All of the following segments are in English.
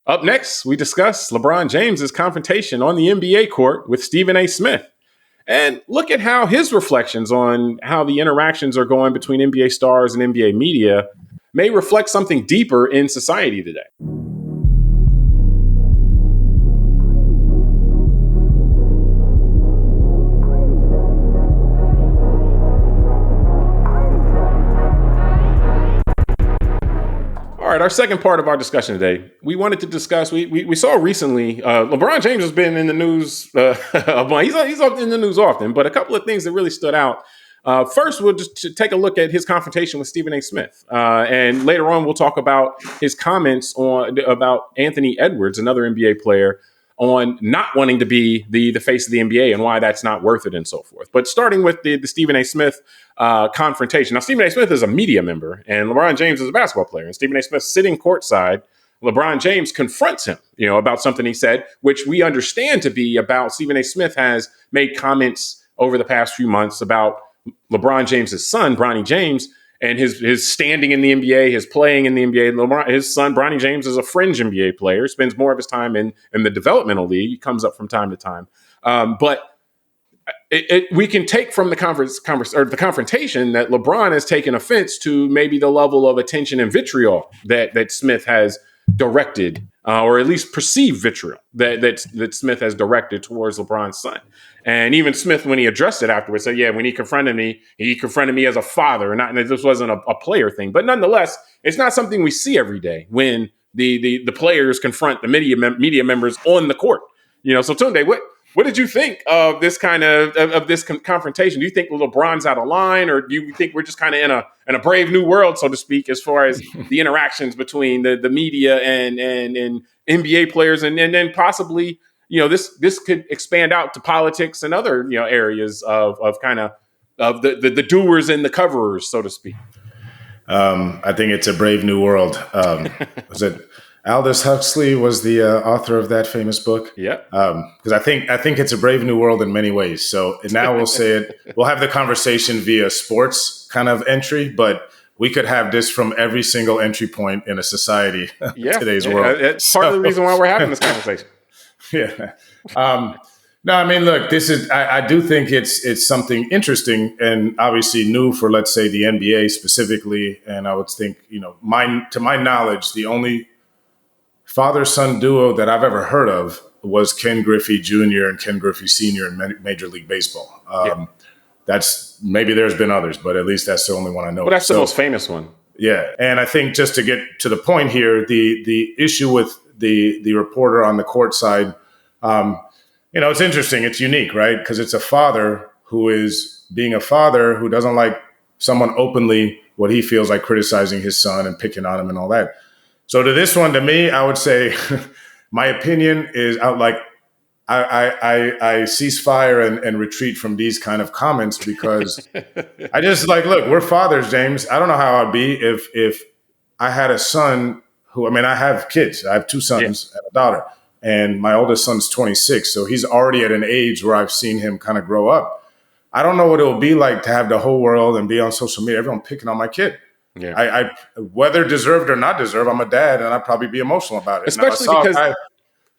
Up next, we discuss LeBron James's confrontation on the NBA court with Stephen A. Smith and look at how his reflections on how the interactions are going between NBA stars and NBA media may reflect something deeper in society today. All right, our second part of our discussion today, we wanted to discuss, we saw recently, LeBron James has been in the news, he's in the news often, but a couple of things that really stood out. First, we'll just take a look at his confrontation with Stephen A. Smith. And later on, we'll talk about his comments about Anthony Edwards, another NBA player, on not wanting to be the face of the NBA and why that's not worth it and so forth. But starting with the Stephen A. Smith confrontation. Now, Stephen A. Smith is a media member and LeBron James is a basketball player. And Stephen A. Smith sitting courtside, LeBron James confronts him, about something he said, which we understand to be about Stephen A. Smith has made comments over the past few months about LeBron James's son, Bronny James, and his standing in the NBA, his playing in the NBA. His son, Bronny James, is a fringe NBA player, spends more of his time in the developmental league. He comes up from time to time. But we can take from the confrontation that LeBron has taken offense to maybe the level of attention and vitriol that Smith has directed, or at least perceived vitriol that Smith has directed towards LeBron's son. And even Smith, when he addressed it afterwards, said, when he confronted me as a father, and this wasn't a player thing. But nonetheless, it's not something we see every day when the players confront the media members on the court. So Tunde, what did you think of this kind of this confrontation? Do you think LeBron's out of line, or do you think we're just kind of in a brave new world, so to speak, as far as the interactions between the media and NBA players, and then possibly this could expand out to politics and other areas of the doers and the coverers, so to speak? I think it's a brave new world. Was it Aldous Huxley was the author of that famous book? Yeah. Because I think it's a brave new world in many ways. So now we'll say it. We'll have the conversation via sports kind of entry, but we could have this from every single entry point in a society today's world. It's part of the reason why we're having this conversation. Yeah. No, I mean, look, I do think it's something interesting and obviously new for, let's say, the NBA specifically. And I would think, to my knowledge, the only father-son duo that I've ever heard of was Ken Griffey Jr. and Ken Griffey Sr. in Major League Baseball. That's maybe there's been others, but at least that's the only one I know. Well, that's the most famous one. Yeah. And I think just to get to the point here, the issue with the reporter on the court side, it's interesting. It's unique, right? Because it's a father who is being a father who doesn't like someone openly what he feels like criticizing his son and picking on him and all that. So to this one, to me, I would say my opinion is I cease fire and retreat from these kind of comments because I just look, we're fathers, James. I don't know how I'd be if I had a son I have kids. I have two sons and a daughter, and my oldest son's 26. So he's already at an age where I've seen him kind of grow up. I don't know what it will be like to have the whole world and be on social media, everyone picking on my kid. Yeah. I whether deserved or not deserved, I'm a dad, and I'd probably be emotional about it. Especially because.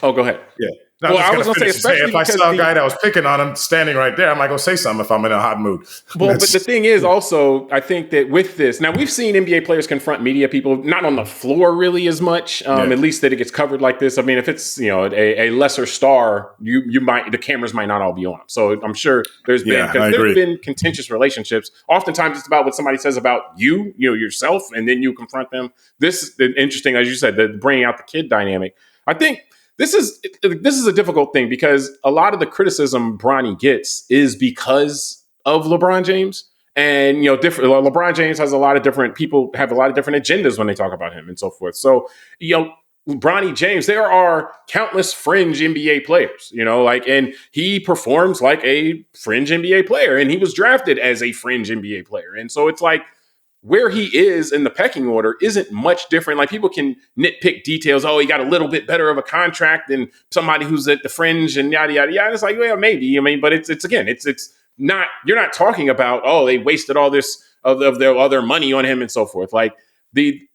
Oh, go ahead. Yeah. No, I was going to say, especially if I saw a guy that was picking on him standing right there, I might go say something if I'm in a hot mood. Well, but the thing is also, I think that with this, now we've seen NBA players confront media people, not on the floor really as much, at least that it gets covered like this. I mean, if it's, a lesser star, the cameras might not all be on. So I'm sure there's been contentious relationships. Oftentimes it's about what somebody says about yourself, and then you confront them. This is interesting, as you said, bringing out the kid dynamic. I think This is a difficult thing because a lot of the criticism Bronny gets is because of LeBron James. And, LeBron James has a lot of different people have a lot of different agendas when they talk about him and so forth. So, Bronny James, there are countless fringe NBA players, and he performs like a fringe NBA player, and he was drafted as a fringe NBA player. And so it's like, where he is in the pecking order isn't much different. Like, people can nitpick details. Oh, he got a little bit better of a contract than somebody who's at the fringe and yada, yada, yada. It's like, well, maybe. I mean, but it's not, you're not talking about, oh, they wasted all this of their other money on him and so forth. Like,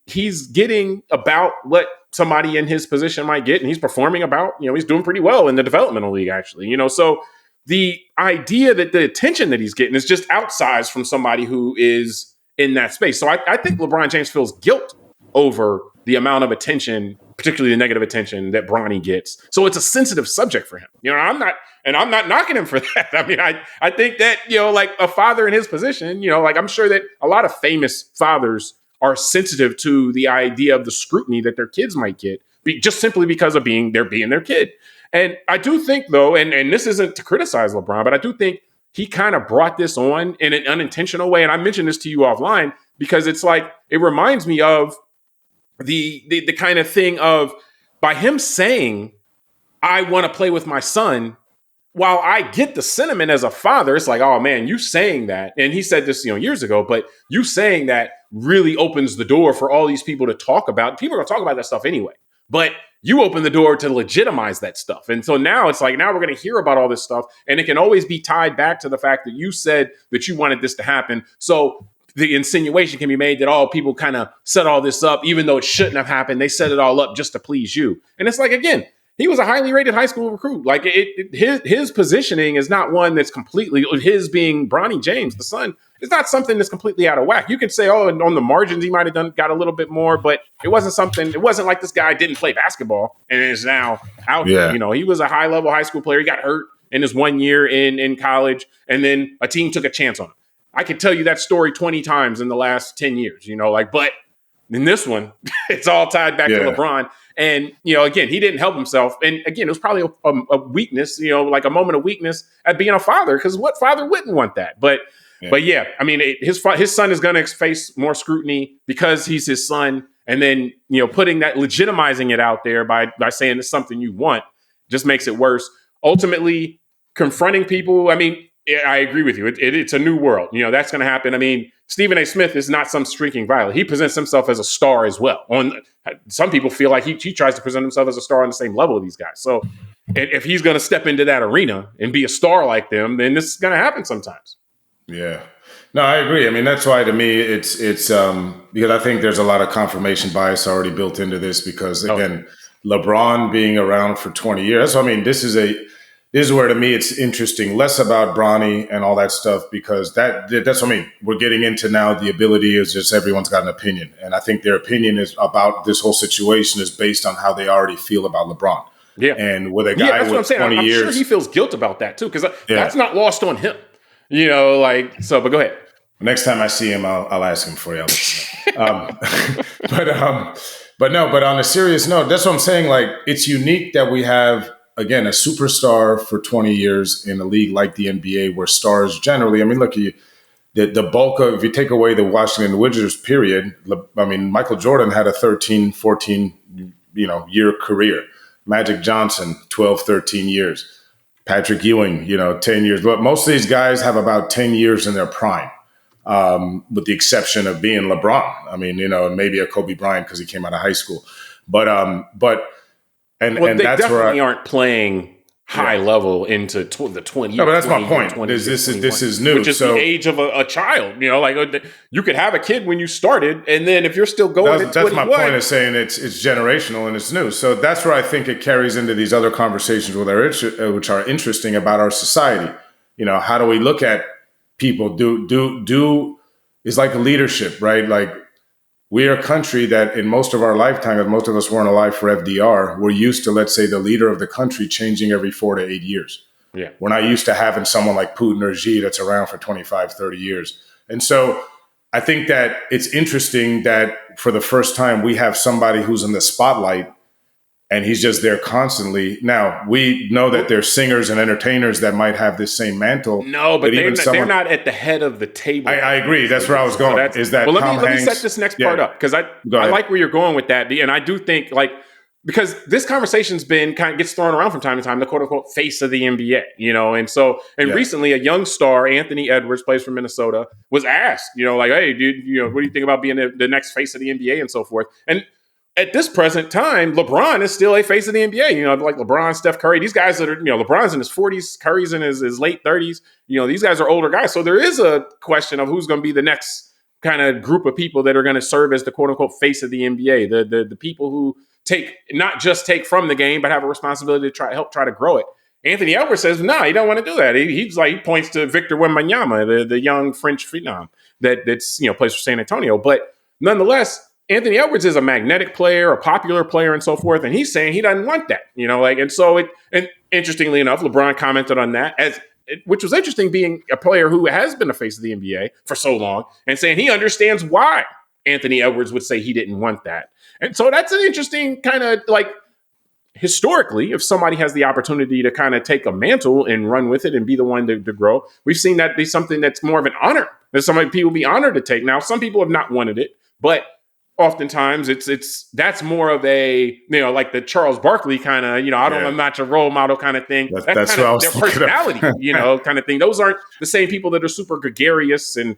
he's getting about what somebody in his position might get, and he's performing he's doing pretty well in the developmental league, actually. So the idea that the attention that he's getting is just outsized from somebody who is in that space. So I think LeBron James feels guilt over the amount of attention, particularly the negative attention that Bronny gets. So it's a sensitive subject for him. I'm not knocking him for that. I mean, I think that, like a father in his position, like I'm sure that a lot of famous fathers are sensitive to the idea of the scrutiny that their kids might get, just simply because of they're being their kid. And I do think, though, and this isn't to criticize LeBron, but I do think he kind of brought this on in an unintentional way. And I mentioned this to you offline because it's like, it reminds me of the kind of thing of, by him saying, I want to play with my son, while I get the sentiment as a father, it's like, oh man, you saying that, and he said this, years ago, but you saying that really opens the door for all these people to talk about. People are going to talk about that stuff anyway, but you open the door to legitimize that stuff. And so now it's like, now we're going to hear about all this stuff, and it can always be tied back to the fact that you said that you wanted this to happen. So the insinuation can be made that, people kind of set all this up, even though it shouldn't have happened. They set it all up just to please you. And it's like, again, he was a highly rated high school recruit. Like his positioning is not one that's completely, his being Bronny James, the son, is not something that's completely out of whack. You can say, and on the margins, he might have got a little bit more, but it wasn't like this guy didn't play basketball and is now out. Yeah. He was a high level high school player. He got hurt in his 1 year in college, and then a team took a chance on him. I could tell you that story 20 times in the last 10 years, but in this one, it's all tied back to LeBron. And, again, he didn't help himself. And again, it was probably a weakness, like a moment of weakness at being a father, because what father wouldn't want that? But yeah, I mean, his son is going to face more scrutiny because he's his son. And then, putting that, legitimizing it out there by saying it's something you want just makes it worse. Ultimately, confronting people, I mean, I agree with you. It's a new world. That's going to happen. I mean, Stephen A. Smith is not some streaking violet. He presents himself as a star as well. Some people feel like he tries to present himself as a star on the same level of these guys. So if he's going to step into that arena and be a star like them, then this is going to happen sometimes. Yeah. No, I agree. I mean, that's why to me, it's because I think there's a lot of confirmation bias already built into this because, again, LeBron being around for 20 years. So, I mean, this is where, to me, it's interesting, less about Bronny and all that stuff, because that's what I mean. We're getting into now the ability is just everyone's got an opinion. And I think their opinion is about this whole situation is based on how they already feel about LeBron. Yeah. And with a guy with 20 years. I'm sure he feels guilt about that, too, because that's not lost on him. But go ahead. Next time I see him, I'll ask him for you. But on a serious note, that's what I'm saying. Like, it's unique that we have, again, a superstar for 20 years in a league like the NBA, where stars generally, I mean, look, the bulk of, if you take away the Washington Wizards period, I mean, Michael Jordan had a 13, 14, year career. Magic Johnson, 12, 13 years. Patrick Ewing, 10 years. But most of these guys have about 10 years in their prime, with the exception of being LeBron. I mean, and maybe a Kobe Bryant because he came out of high school. But they that's definitely aren't playing high level into the 20. No, but that's my point. This is new, which is the age of a child. You could have a kid when you started, and then if you're still going, that's my point of saying it's generational and it's new. So that's where I think it carries into these other conversations which are interesting about our society. How do we look at people? Do is like leadership, right? Like, we are a country that in most of our lifetime, if most of us weren't alive for FDR, we're used to, let's say, the leader of the country changing every 4 to 8 years. Yeah. We're not used to having someone like Putin or Xi that's around for 25, 30 years. And so I think that it's interesting that for the first time we have somebody who's in the spotlight and he's just there constantly. Now, we know that there's singers and entertainers that might have this same mantle. No, but they're not at the head of the table. I agree. That's where I was going. Let me set this next part up, because I like where you're going with that. And I do think, because this conversation's been gets thrown around from time to time, the quote unquote face of the NBA, and recently a young star, Anthony Edwards, plays for Minnesota, was asked, hey, dude, what do you think about being the next face of the NBA and so forth? And at this present time, LeBron is still a face of the NBA. Like LeBron, Steph Curry, these guys that are, LeBron's in his 40s, Curry's in his late 30s. These guys are older guys. So there is a question of who's going to be the next kind of group of people that are going to serve as the quote unquote face of the NBA. The people who not just take from the game, but have a responsibility to try to grow it. Anthony Edwards says, no, he don't want to do that. He points to Victor Wembanyama, the young French phenom that's plays for San Antonio. But nonetheless, Anthony Edwards is a magnetic player, a popular player, and so forth. And he's saying he doesn't want that, and interestingly enough, LeBron commented on that which was interesting, being a player who has been the face of the NBA for so long and saying he understands why Anthony Edwards would say he didn't want that. And so that's an interesting kind of historically, if somebody has the opportunity to kind of take a mantle and run with it and be the one to grow, we've seen that be something that's more of an honor that some people be honored to take. Now, some people have not wanted it, but oftentimes that's more of a, like the Charles Barkley kind of, I'm not your role model kind of thing. That's kind of their personality, kind of thing. Those aren't the same people that are super gregarious and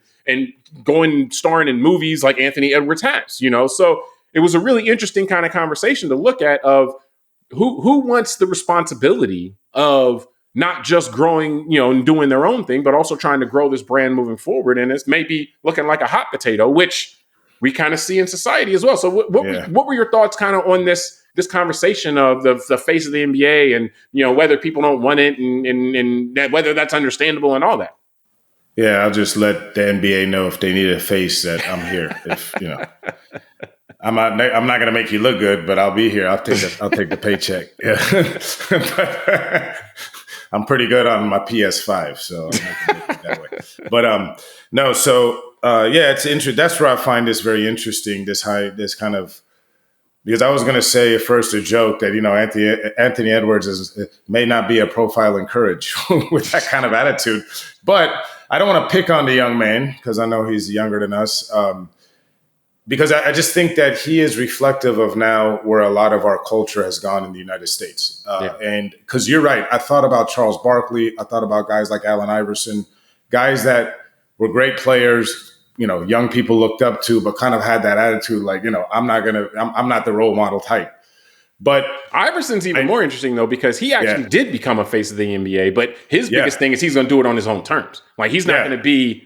starring in movies like Anthony Edwards has, So it was a really interesting kind of conversation to look at of who wants the responsibility of not just growing, and doing their own thing, but also trying to grow this brand moving forward. And it's maybe looking like a hot potato, which we kind of see in society as well. So what were your thoughts kind of on this conversation of the face of the NBA and, whether people don't want it and whether that's understandable and all that? Yeah, I'll just let the NBA know if they need a face that I'm here. If, I'm not going to make you look good, but I'll be here. I'll take the paycheck. Yeah. But, I'm pretty good on my PS5, so I'm not going to make it that way. But no, so it's interesting. That's where I find this very interesting. This kind of, because I was going to say at first a joke that Anthony Edwards may not be a profile in courage with that kind of attitude, but I don't want to pick on the young man because I know he's younger than us. Because I just think that he is reflective of now where a lot of our culture has gone in the United States. And because you're right, I thought about Charles Barkley. I thought about guys like Allen Iverson, guys that were great players, young people looked up to, but kind of had that attitude like, I'm not the role model type. But Iverson's even more interesting, though, because he actually did become a face of the NBA. But his biggest thing is he's going to do it on his own terms. Like, he's not going to be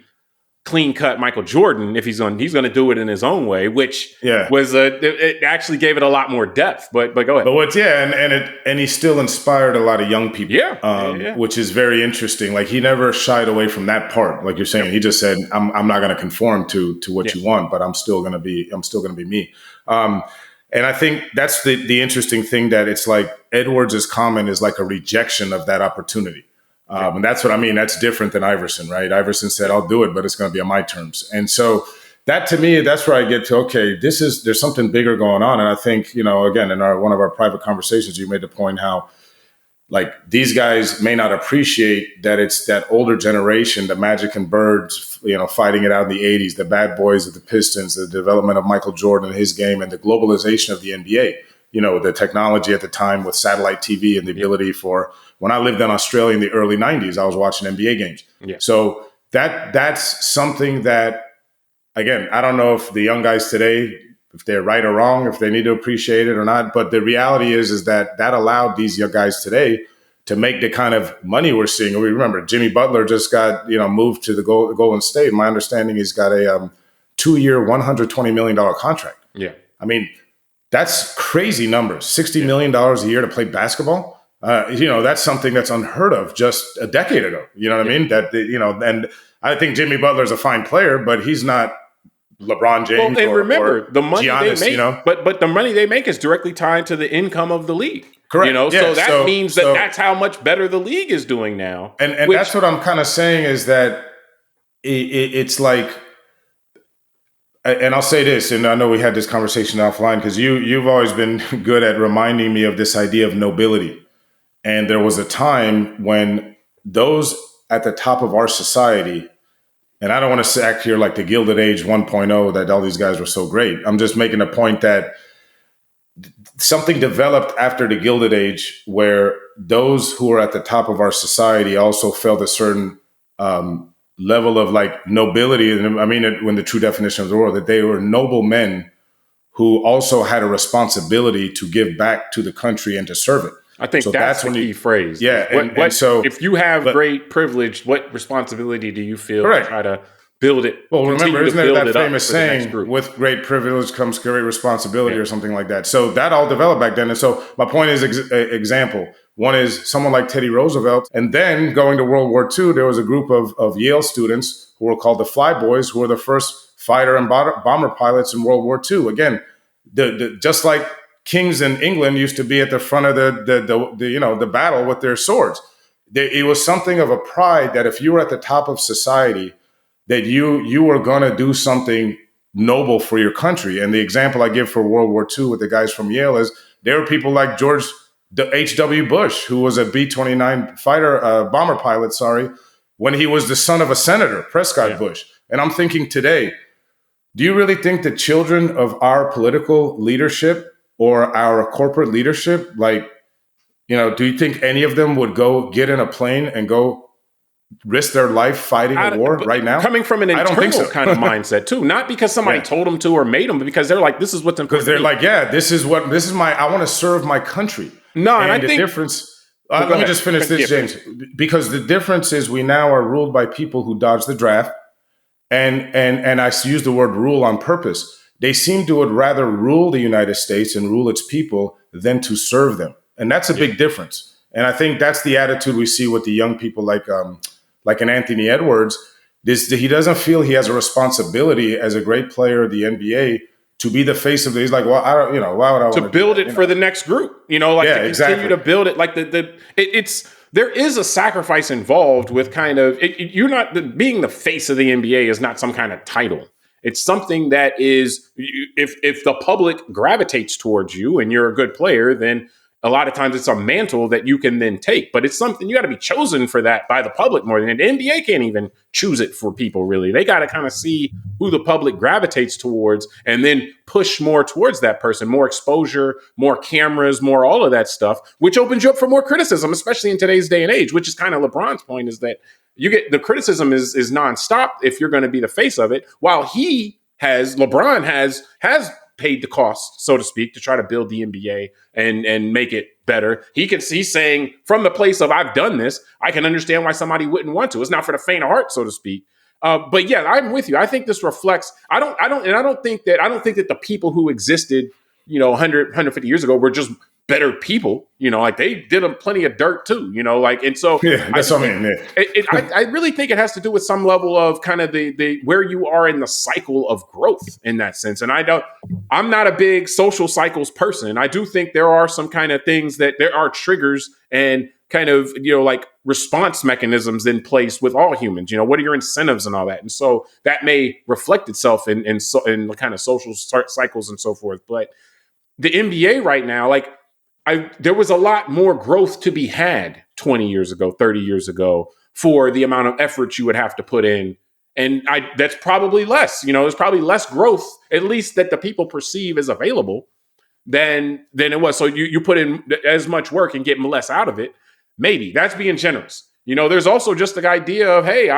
clean cut Michael Jordan if he's going to do it in his own way, which was it actually gave it a lot more depth. But go ahead. And he still inspired a lot of young people. Which is very interesting. Like, he never shied away from that part. Like you're saying, he just said, I'm not going to conform to what you want, but I'm still going to be me. And I think that's the interesting thing, that it's like Edwards' comment is like a rejection of that opportunity. And that's what I mean. That's different than Iverson, right? Iverson said, I'll do it, but it's going to be on my terms. And so that, to me, that's where I get to, okay, there's something bigger going on. And I think, again, in one of our private conversations, you made the point how, like, these guys may not appreciate that it's that older generation, the Magic and Birds, fighting it out in the 80s, the bad boys of the Pistons, the development of Michael Jordan and his game, and the globalization of the NBA. The technology at the time with satellite TV and the ability for, when I lived in Australia in the early 90s, I was watching NBA games. Yeah. So that's something that, again, I don't know if the young guys today, if they're right or wrong, if they need to appreciate it or not. But the reality is that allowed these young guys today to make the kind of money we're seeing. We remember Jimmy Butler just got, moved to the Golden State. My understanding, he's got a 2-year, $120 million contract. Yeah. I mean, that's crazy numbers. $60 million a year to play basketball. That's something that's unheard of just a decade ago. You know what I mean? That, and I think Jimmy Butler's a fine player, but he's not LeBron James. Well, and remember, the money Giannis, they make, but the money they make is directly tied to the income of the league. Correct. So that means that's how much better the league is doing now. And that's what I'm kind of saying, is that it's like, and I'll say this, and I know we had this conversation offline, because you've always been good at reminding me of this idea of nobility. And there was a time when those at the top of our society, and I don't want to act here like the Gilded Age 1.0, that all these guys were so great. I'm just making a point that something developed after the Gilded Age where those who were at the top of our society also felt a certain level of like nobility. And I mean it when the true definition of the word, that they were noble men who also had a responsibility to give back to the country and to serve it. I think that's the key phrase. Yeah. So if you have great privilege, what responsibility do you feel to try to build it. Well, remember, Continue to isn't there build that it up famous for the next saying, group. with great privilege comes great responsibility, Yeah. or something like that? So that all developed back then. And so my point is, example, one is someone like Teddy Roosevelt. And then going to World War II, there was a group of Yale students who were called the Flyboys, who were the first fighter and bomber pilots in World War II. Again, just like kings in England used to be at the front of the battle with their swords. It was something of a pride that if you were at the top of society, that you were going to do something noble for your country. And the example I give for World War II with the guys from Yale is there were people like George H.W. Bush, who was a B-29 fighter bomber pilot, when he was the son of a senator, Prescott Bush. And I'm thinking today, do you really think the children of our political leadership or our corporate leadership, do you think any of them would go get in a plane and go risk their life fighting a war right now? Coming from an I don't think internal so. kind of mindset too, not because somebody told them to or made them, but because they're like, this is what's important. Because they're like, I want to serve my country. No, and I the think difference. Let me just finish this, James. Because the difference is we now are ruled by people who dodge the draft, and I use the word rule on purpose. They seem to would rather rule the United States and rule its people than to serve them, and that's a big difference. And I think that's the attitude we see with the young people like an Anthony Edwards. He doesn't feel he has a responsibility as a great player of the NBA to be the face of it. He's like, well, I don't, why would I want to build it for the next group? To continue to build it. Like there is a sacrifice involved with kind of you're not being the face of the NBA is not some kind of title. It's something that is if the public gravitates towards you and you're a good player, then a lot of times it's a mantle that you can then take, but it's something you got to be chosen for that by the public more than the NBA can't even choose it for people. Really, they got to kind of see who the public gravitates towards and then push more towards that person, more exposure, more cameras, more all of that stuff, which opens you up for more criticism, especially in today's day and age, which is kind of LeBron's point is that you get the criticism is nonstop if you're going to be the face of it, while LeBron has paid the cost, so to speak, to try to build the NBA and make it better. He's saying from the place of I've done this, I can understand why somebody wouldn't want to. It's not for the faint of heart, so to speak. But yeah, I'm with you. I think this reflects. I don't think that the people who existed, 150 years ago were just better people. Like they did them plenty of dirt too. And so that's what I mean. I really think it has to do with some level of kind of the where you are in the cycle of growth in that sense. And I'm not a big social cycles person. I do think there are some kind of things that there are triggers and kind of, like response mechanisms in place with all humans. What are your incentives and all that? And so that may reflect itself in kind of social cycles and so forth. But the NBA right now, there was a lot more growth to be had 20 years ago, 30 years ago for the amount of effort you would have to put in. And that's probably less, there's probably less growth, at least that the people perceive as available than it was. So you put in as much work and get less out of it. Maybe that's being generous. There's also just the idea of, hey,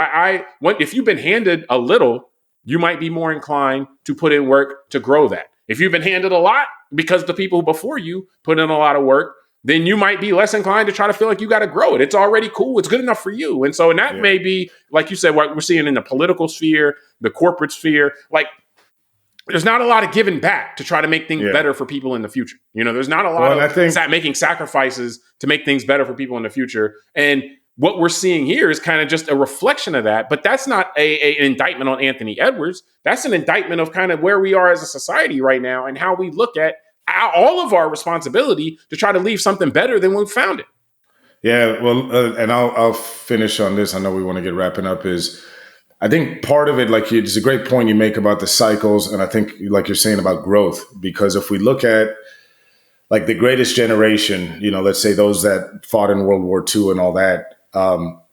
if you've been handed a little, you might be more inclined to put in work to grow that. If you've been handed a lot because the people before you put in a lot of work, then you might be less inclined to try to feel like you got to grow it. It's already cool. It's good enough for you. And so, that may be, like you said, what we're seeing in the political sphere, the corporate sphere, there's not a lot of giving back to try to make things better for people in the future. There's not a lot of making sacrifices to make things better for people in the future. And what we're seeing here is kind of just a reflection of that. But that's not an indictment on Anthony Edwards. That's an indictment of kind of where we are as a society right now and how we look at all of our responsibility to try to leave something better than we found it. Yeah, well, and I'll finish on this. I know we want to get wrapping up. I think part of it, it's a great point you make about the cycles, and I think, like you're saying about growth, because if we look at the greatest generation, let's say those that fought in World War II and all that,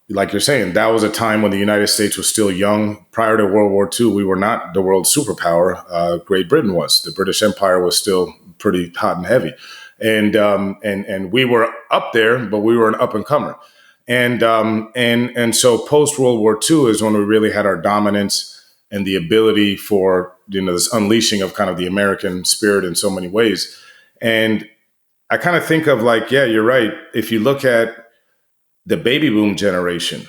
like you're saying, that was a time when the United States was still young. Prior to World War II, we were not the world superpower. Great Britain was. The British Empire was still pretty hot and heavy. And we were up there, but we were an up and comer. And so post World War II is when we really had our dominance and the ability for, this unleashing of kind of the American spirit in so many ways. And I kind of think of you're right. If you look at the baby boom generation,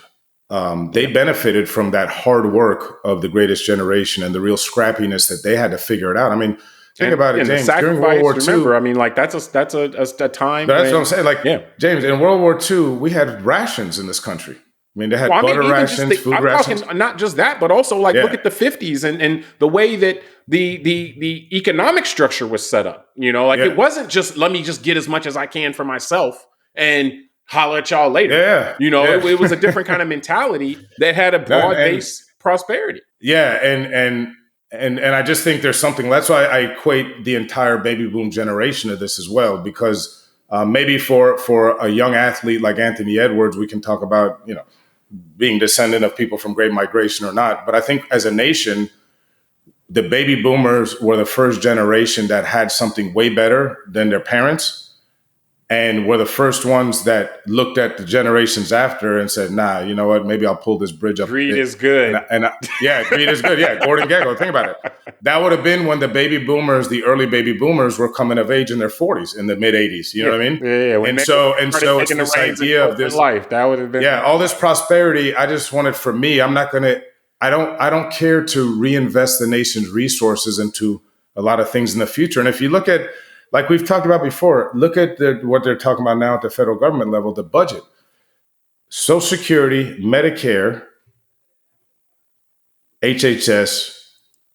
they benefited from that hard work of the greatest generation and the real scrappiness that they had to figure it out. I mean, think about it, and James. the During World War sacrifice, II, remember, I mean, like that's a time. that's what I'm saying. Like, yeah. James, in World War II, we had rations in this country. I mean, they had butter rations, food I'm rations. talking not just that, but also like look at the 50s and the way that the economic structure was set up. You know, like it wasn't just let me just get as much as I can for myself and holler at y'all later. Yeah. You know, it was a different kind of mentality that had a broad-based prosperity. Yeah, and I just think there's something. That's why I equate the entire baby boom generation to this as well, because maybe for a young athlete like Anthony Edwards, we can talk about, you know, being descendant of people from Great Migration or not. But I think as a nation, the baby boomers were the first generation that had something way better than their parents, and were the first ones that looked at the generations after and said, nah, you know what, maybe I'll pull this bridge up. Greed is good. Greed is good. Yeah, Gordon Gekko, think about it. That would have been when the baby boomers, the early baby boomers, were coming of age in their 40s, in the mid 80s. You know what I mean? Yeah. And so it's this idea of this life. That would have been all this prosperity. I just wanted, for me, I don't care to reinvest the nation's resources into a lot of things in the future. And if you look at, like we've talked about before, look at what they're talking about now at the federal government level, the budget. Social Security, Medicare, HHS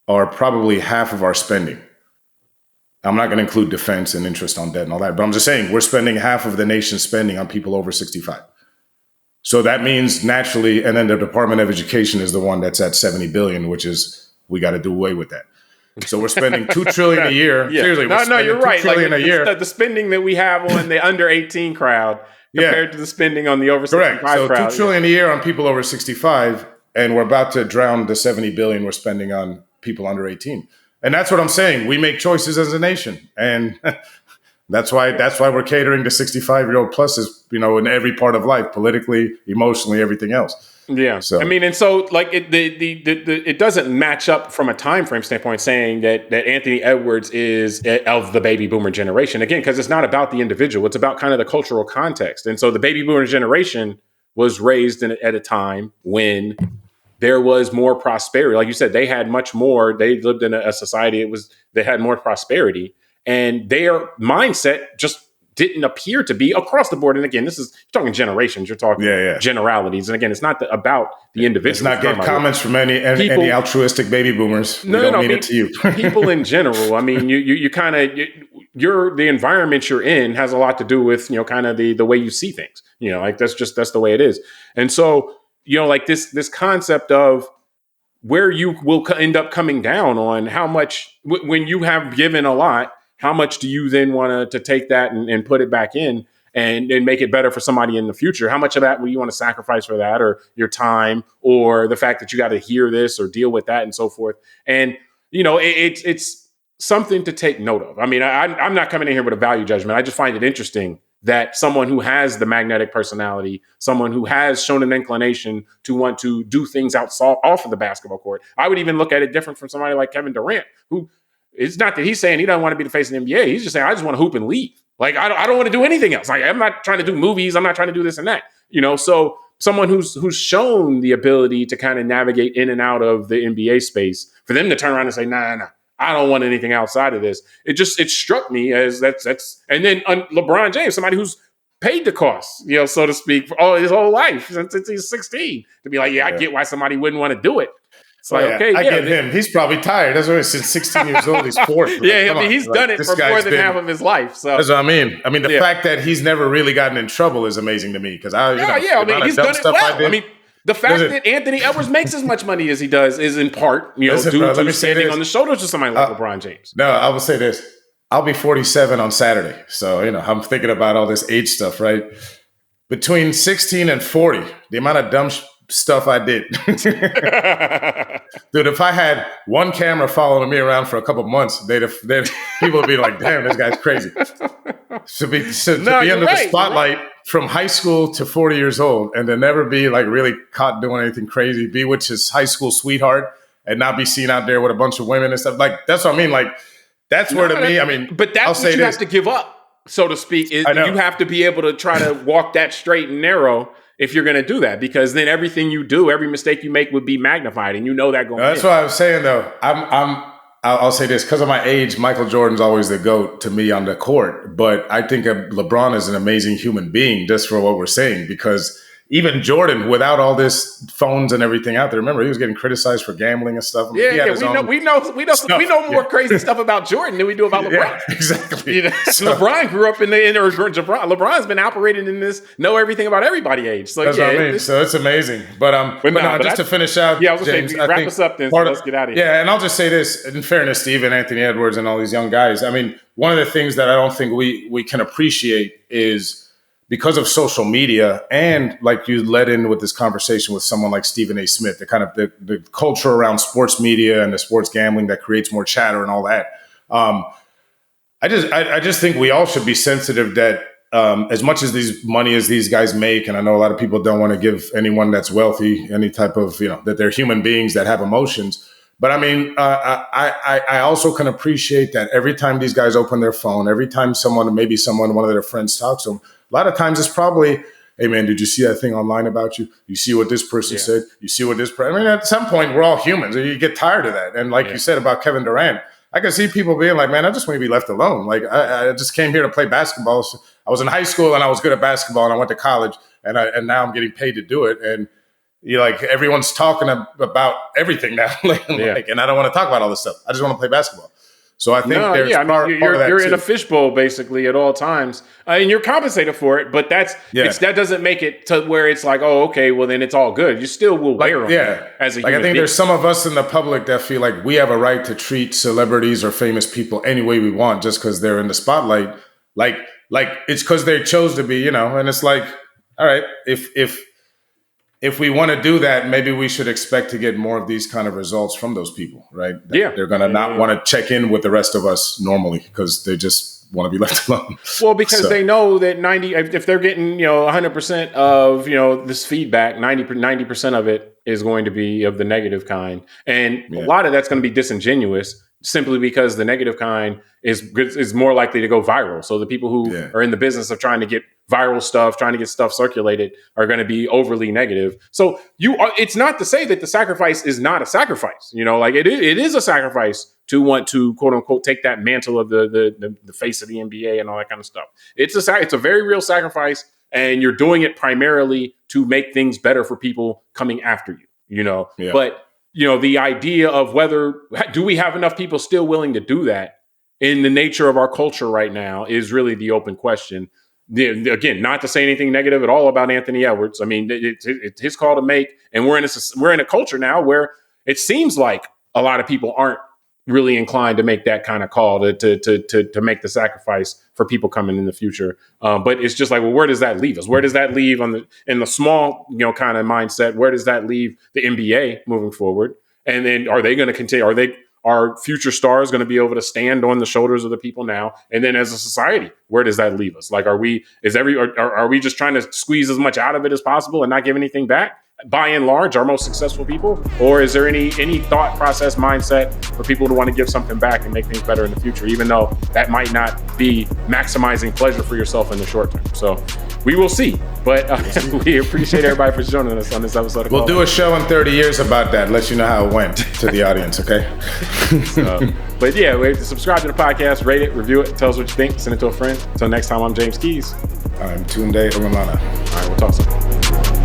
are probably half of our spending. I'm not going to include defense and interest on debt and all that, but I'm just saying we're spending half of the nation's spending on people over 65. So that means naturally, and then the Department of Education is the one that's at $70 billion, which is, we got to do away with that. So we're spending $2 trillion a year. Yeah. Seriously, you're right. $2 trillion a year. The spending that we have on the under 18 crowd compared to the spending on the over 65 crowd. So $2 trillion a year on people over 65, and we're about to drown the $70 billion we're spending on people under 18. And that's what I'm saying. We make choices as a nation, and that's why we're catering to 65-year-old pluses, you know, in every part of life, politically, emotionally, everything else. Yeah. So I mean, and so like it doesn't match up from a time frame standpoint saying that Anthony Edwards is of the baby boomer generation, again, because it's not about the individual, it's about kind of the cultural context. And so the baby boomer generation was raised at a time when there was more prosperity. Like you said, they had much more. They lived in a society they had more prosperity, and their mindset just didn't appear to be across the board. And again, you're talking generations, you're talking generalities. And again, it's not about the individual. It's not getting comments from any altruistic baby boomers. No, mean it to you. People in general. I mean, you kind of, the environment you're in has a lot to do with, you know, kind of the way you see things, you know, like that's the way it is. And so, you know, like this concept of where you will end up coming down on how much, when you have given a lot, how much do you then want to take that and put it back in and make it better for somebody in the future? How much of that will you want to sacrifice for that, or your time, or the fact that you got to hear this or deal with that and so forth? And, you know, it's something to take note of. I mean, I'm not coming in here with a value judgment. I just find it interesting that someone who has the magnetic personality, someone who has shown an inclination to want to do things off of the basketball court. I would even look at it different from somebody like Kevin Durant, who, it's not that he's saying he doesn't want to be the face of the NBA. He's just saying, I just want to hoop and leave. Like, I don't want to do anything else. Like, I'm not trying to do movies. I'm not trying to do this and that. You know, so someone who's shown the ability to kind of navigate in and out of the NBA space, for them to turn around and say, nah, I don't want anything outside of this. It struck me as that's, and then LeBron James, somebody who's paid the cost, you know, so to speak, for all his whole life since he's 16, to be like, I get why somebody wouldn't want to do it. It's like, okay, I get him. He's probably tired. That's why since 16 years old, he's poor. I mean, he's done it for more than half of his life. So that's what I mean. I mean, the fact that he's never really gotten in trouble is amazing to me, because I mean, he's done it well. I mean, the fact that Anthony Edwards makes as much money as he does is in part, you know, due to standing on the shoulders of somebody like LeBron James. No, I will say this. I'll be 47 on Saturday. So, you know, I'm thinking about all this age stuff, right? Between 16 and 40, the amount of dumb stuff I did. Dude, if I had one camera following me around for a couple months, people would be like, damn, this guy's crazy. To be under the spotlight from high school to 40 years old, and to never be like really caught doing anything crazy, be with his high school sweetheart and not be seen out there with a bunch of women and stuff. Like, that's what I mean. Like, that's where to me, I mean, but that's what you have to give up, so to speak. You have to be able to try to walk that straight and narrow if you're going to do that, because then everything you do, every mistake you make would be magnified, and you know that going. That's what I was saying though. I'll say this because of my age. Michael Jordan's always the GOAT to me on the court, but I think LeBron is an amazing human being just for what we're saying, because even Jordan, without all this phones and everything out there, remember he was getting criticized for gambling and stuff. We know more crazy stuff about Jordan than we do about LeBron. Yeah, exactly. LeBron grew up LeBron's been operating in this, know everything about everybody age. So that's what I mean. So it's amazing. But just to finish out, I was going to say, wrap us up then. So let's get out of here. Yeah, and I'll just say this in fairness, Steve and Anthony Edwards and all these young guys. I mean, one of the things that I don't think we can appreciate is, because of social media, and like you led in with this conversation with someone like Stephen A. Smith, the kind of the culture around sports media and the sports gambling that creates more chatter and all that. I just think we all should be sensitive that as much as these guys make, and I know a lot of people don't want to give anyone that's wealthy any type of, that they're human beings that have emotions. But I mean, I also can appreciate that every time these guys open their phone, every time one of their friends talks to them, a lot of times it's probably, hey man, did you see that thing online about you? You see what this person said? You see what I mean, at some point we're all humans. You get tired of that. And like you said about Kevin Durant, I can see people being like, man, I just want to be left alone. Like I just came here to play basketball. So I was in high school and I was good at basketball, and I went to college and now I'm getting paid to do it. And everyone's talking about everything now. And I don't want to talk about all this stuff. I just want to play basketball. So I think you're in a fishbowl basically at all times, and you're compensated for it. But that doesn't make it to where it's like, oh, okay, well then it's all good. You still will wear them as a human I think being. There's some of us in the public that feel like we have a right to treat celebrities or famous people any way we want just because they're in the spotlight. Like it's because they chose to be, And it's like, all right, if we want to do that, maybe we should expect to get more of these kind of results from those people, right? They're going to not want to check in with the rest of us normally because they just want to be left alone. Well, because they know that if they're getting, 100% of, this feedback, 90% of it is going to be of the negative kind. And a lot of that's going to be disingenuous, simply because the negative kind is more likely to go viral. So the people who are in the business of trying to get viral stuff, trying to get stuff circulated, are going to be overly negative. So it's not to say that the sacrifice is not a sacrifice. It is a sacrifice to want to, quote unquote, take that mantle of the face of the NBA and all that kind of stuff. It's a very real sacrifice, and you're doing it primarily to make things better for people coming after you. But the idea of do we have enough people still willing to do that in the nature of our culture right now is really the open question. Again, not to say anything negative at all about Anthony Edwards. I mean, it's his call to make, and we're in a culture now where it seems like a lot of people aren't really inclined to make that kind of call to make the sacrifice for people coming in the future. But it's just like, well, where does that leave us? Where does that leave in the small, kind of mindset? Where does that leave the NBA moving forward? And then are they going to continue? Are future stars going to be able to stand on the shoulders of the people now? And then as a society, where does that leave us? Like, are we just trying to squeeze as much out of it as possible and not give anything back? By and large, our most successful people? Or is there any thought process, mindset for people to want to give something back and make things better in the future, even though that might not be maximizing pleasure for yourself in the short term? So we will see. But we appreciate everybody for joining us on this episode. We'll do a show in 30 years about that. Let you know how it went to the audience, okay? But yeah, subscribe to the podcast, rate it, review it, tell us what you think, send it to a friend. Until next time, I'm James Keys. I'm Tunde Ogunlana. All right, we'll talk soon.